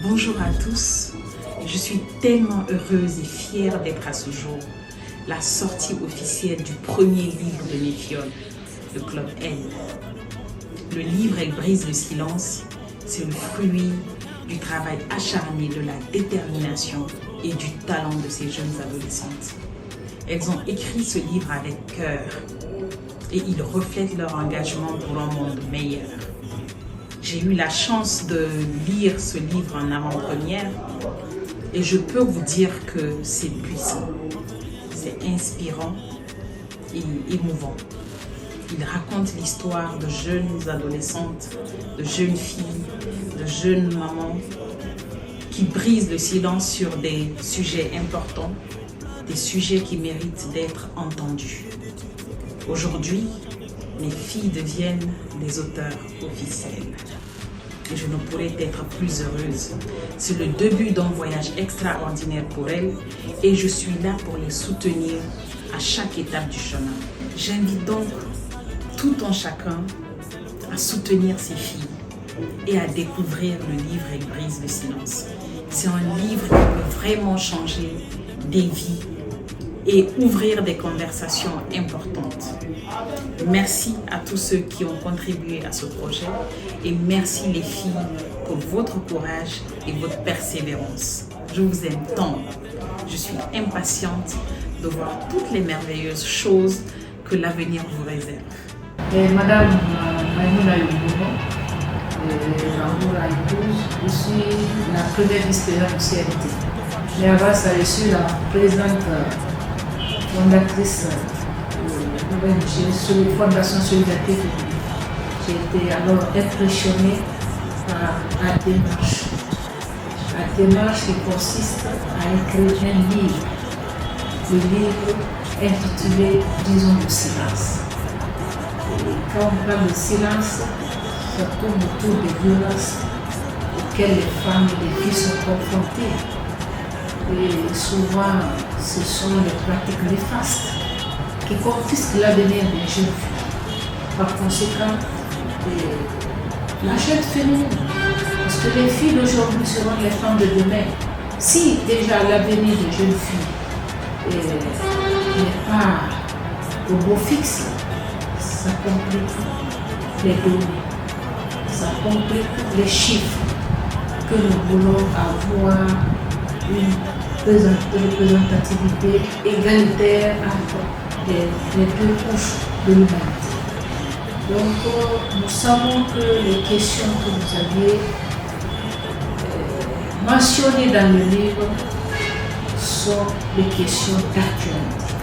Bonjour à tous, je suis tellement heureuse et fière d'être à ce jour la sortie officielle du premier livre de mes fioles, le Club L. Le livre Elle brise le silence, c'est le fruit du travail acharné, de la détermination et du talent de ces jeunes adolescentes. Elles ont écrit ce livre avec cœur et il reflète leur engagement pour un monde meilleur. J'ai eu la chance de lire ce livre en avant-première et je peux vous dire que c'est puissant, c'est inspirant et émouvant. Il raconte l'histoire de jeunes adolescentes, de jeunes filles, de jeunes mamans qui brisent le silence sur des sujets importants, des sujets qui méritent d'être entendus. Aujourd'hui, mes filles deviennent des auteurs officiels. Et je ne pourrais être plus heureuse. C'est le début d'un voyage extraordinaire pour elles et je suis là pour les soutenir à chaque étape du chemin. J'invite donc tout un chacun à soutenir ces filles et à découvrir le livre Elle brise le silence. C'est un livre qui peut vraiment changer des vies et ouvrir des conversations importantes. Merci à tous ceux qui ont contribué à ce projet et merci les filles pour votre courage et votre persévérance. Je vous aime tant. Je suis impatiente de voir toutes les merveilleuses choses que l'avenir vous réserve. Madame Maïmouna Youbouno, Ramboura Épouse, je suis la première vice-présidente du CNT. Mais avant ça, je suis la présidente fondatrice de l'ONG Fondation Solidarité. J'ai été alors impressionnée par la démarche. La démarche qui consiste à écrire un livre. Le livre intitulé Disons le silence. Et quand on parle de silence, ça tourne autour des violences auxquelles les femmes et les filles sont confrontées. Et souvent, ce sont les pratiques néfastes qui confisquent l'avenir des jeunes filles. Par conséquent, la jeune féminine, parce que les filles d'aujourd'hui seront les femmes de demain. Si déjà l'avenir des jeunes filles n'est pas au beau fixe, ça complique les données, ça complique les chiffres que nous voulons avoir une représentativité égalitaire entre les deux couches de l'humanité. Donc nous savons que les questions que vous aviez mentionnées dans le livre sont les questions d'actualité,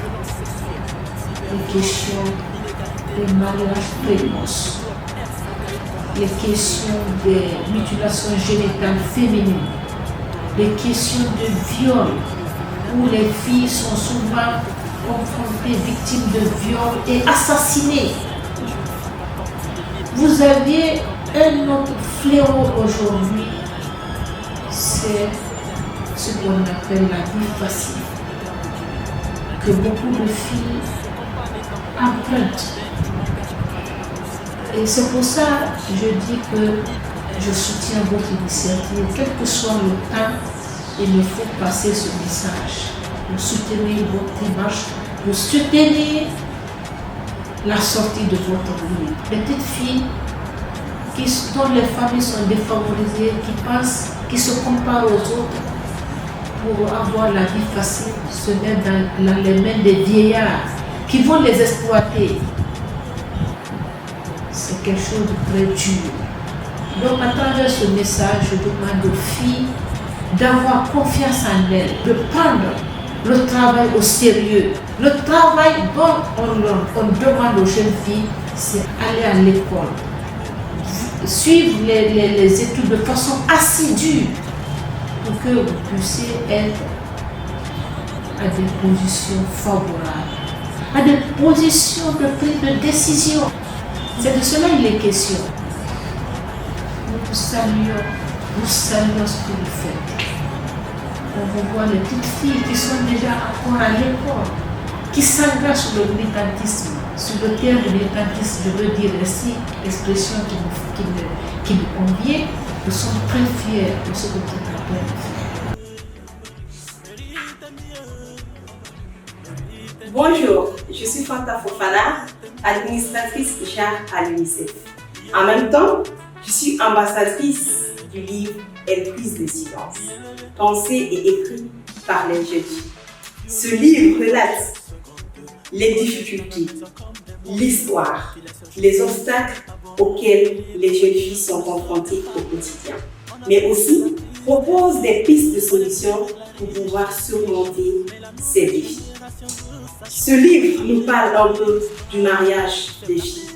les questions des mariages précoces, les questions des mutilations génitales féminines, les questions de viol, où les filles sont souvent confrontées, victimes de viol et assassinées. Vous aviez un autre fléau aujourd'hui, c'est ce qu'on appelle la vie facile, que beaucoup de filles empruntent. Et c'est pour ça que je dis que je soutiens votre initiative, quel que soit le temps, il me faut passer ce message. Vous soutenez votre démarche, vous soutenez la sortie de votre livre. Les petites filles dont les familles sont défavorisées, qui pensent, qui se comparent aux autres pour avoir la vie facile, se mettent dans les mains des vieillards qui vont les exploiter. C'est quelque chose de très dur. Donc à travers ce message, je demande aux filles d'avoir confiance en elles, de prendre le travail au sérieux. Le travail dont on demande aux jeunes filles, c'est aller à l'école, suivre les études de façon assidue pour que vous puissiez être à des positions favorables, à des positions de prise de décision. C'est de cela il est question. Nous saluons ce que vous faites. On vous voit les petites filles qui sont déjà encore à l'école, qui s'engagent sur le militantisme, sur le terme de militantisme, je veux dire ainsi, l'expression qui me convient, Nous sommes très fiers de ce que notre appelle. Bonjour, je suis Fanta Fofana, administratrice JAR à l'UNICEF. En même temps, je suis ambassadrice du livre Elle brise le silence, pensé et écrit par les jeunes filles. Ce livre relate les difficultés, l'histoire, les obstacles auxquels les jeunes filles sont confrontées au quotidien, mais aussi propose des pistes de solutions pour pouvoir surmonter ces défis. Ce livre nous parle un peu du mariage des filles,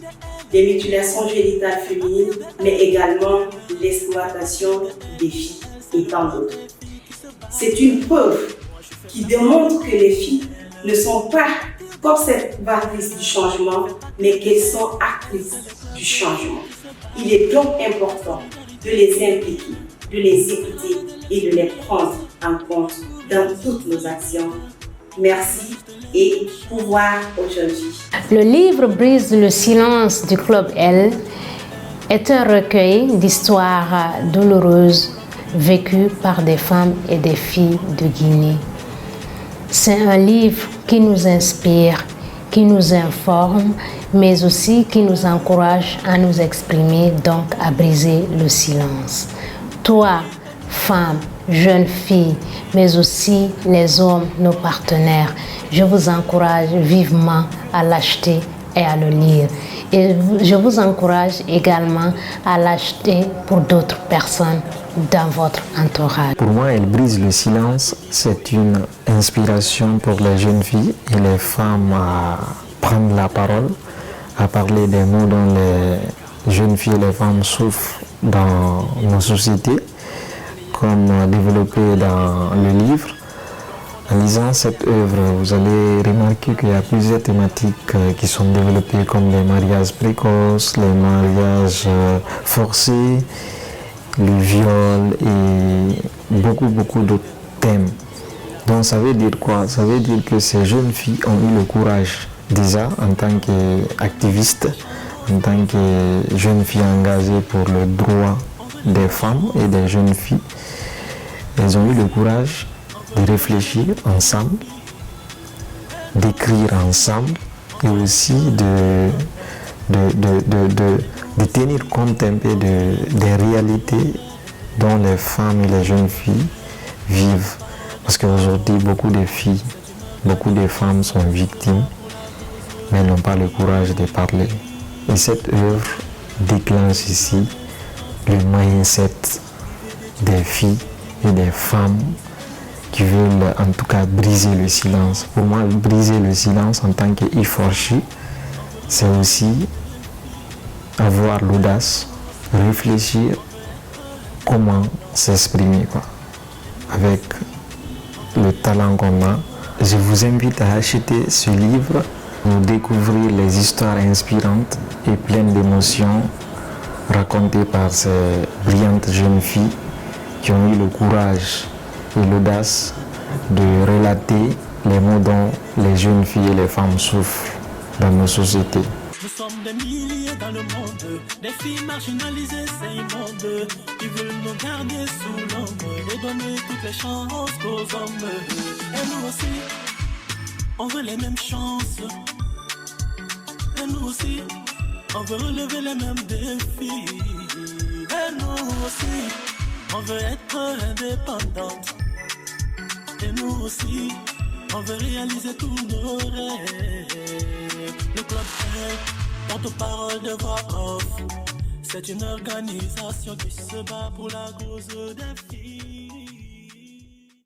des mutilations génitales féminines, mais également l'exploitation des filles et tant d'autres. C'est une preuve qui démontre que les filles ne sont pas comme cette actrices du changement, mais qu'elles sont actrices du changement. Il est donc important de les impliquer, de les écouter et de les prendre en compte dans toutes nos actions. Merci et pouvoir aux jeunes filles. Le livre Brise le silence du Club L est un recueil d'histoires douloureuses vécues par des femmes et des filles de Guinée. C'est un livre qui nous inspire, qui nous informe, mais aussi qui nous encourage à nous exprimer, donc à briser le silence. Toi, femme, jeune fille, mais aussi les hommes, nos partenaires, je vous encourage vivement à l'acheter et à le lire. Et je vous encourage également à l'acheter pour d'autres personnes dans votre entourage. Pour moi, Elle brise le silence, c'est une inspiration pour les jeunes filles et les femmes à prendre la parole, à parler des mots dont les jeunes filles et les femmes souffrent dans nos sociétés, comme développé dans le livre. En lisant cette œuvre, vous allez remarquer qu'il y a plusieurs thématiques qui sont développées, comme les mariages précoces, les mariages forcés, le viol et beaucoup d'autres thèmes. Donc ça veut dire quoi? Ça veut dire que ces jeunes filles ont eu le courage déjà en tant qu'activistes, en tant que jeunes filles engagées pour le droit des femmes et des jeunes filles. Elles ont eu le courage de réfléchir ensemble, d'écrire ensemble et aussi de tenir compte un peu des réalités dont les femmes et les jeunes filles vivent. Parce qu'aujourd'hui, beaucoup de filles, beaucoup de femmes sont victimes, mais elles n'ont pas le courage de parler. Et cette œuvre déclenche ici le mindset des filles et des femmes qui veulent en tout cas briser le silence. Pour moi, briser le silence en tant qu'Iforchi, c'est aussi avoir l'audace, réfléchir comment s'exprimer avec le talent qu'on a. Je vous invite à acheter ce livre pour découvrir les histoires inspirantes et pleines d'émotions racontées par ces brillantes jeunes filles qui ont eu le courage et l'audace de relater les mots dont les jeunes filles et les femmes souffrent dans nos sociétés. Nous sommes des milliers dans le monde, des filles marginalisées, c'est immonde. Ils veulent nous garder sous l'ombre et donner toutes les chances qu'aux hommes. Et nous aussi, on veut les mêmes chances. Et nous aussi, on veut relever les mêmes défis. Et nous aussi, on veut être indépendante. Et nous aussi, on veut réaliser tous nos rêves. Le Club L, porte-parole de voix off. C'est une organisation qui se bat pour la cause des filles.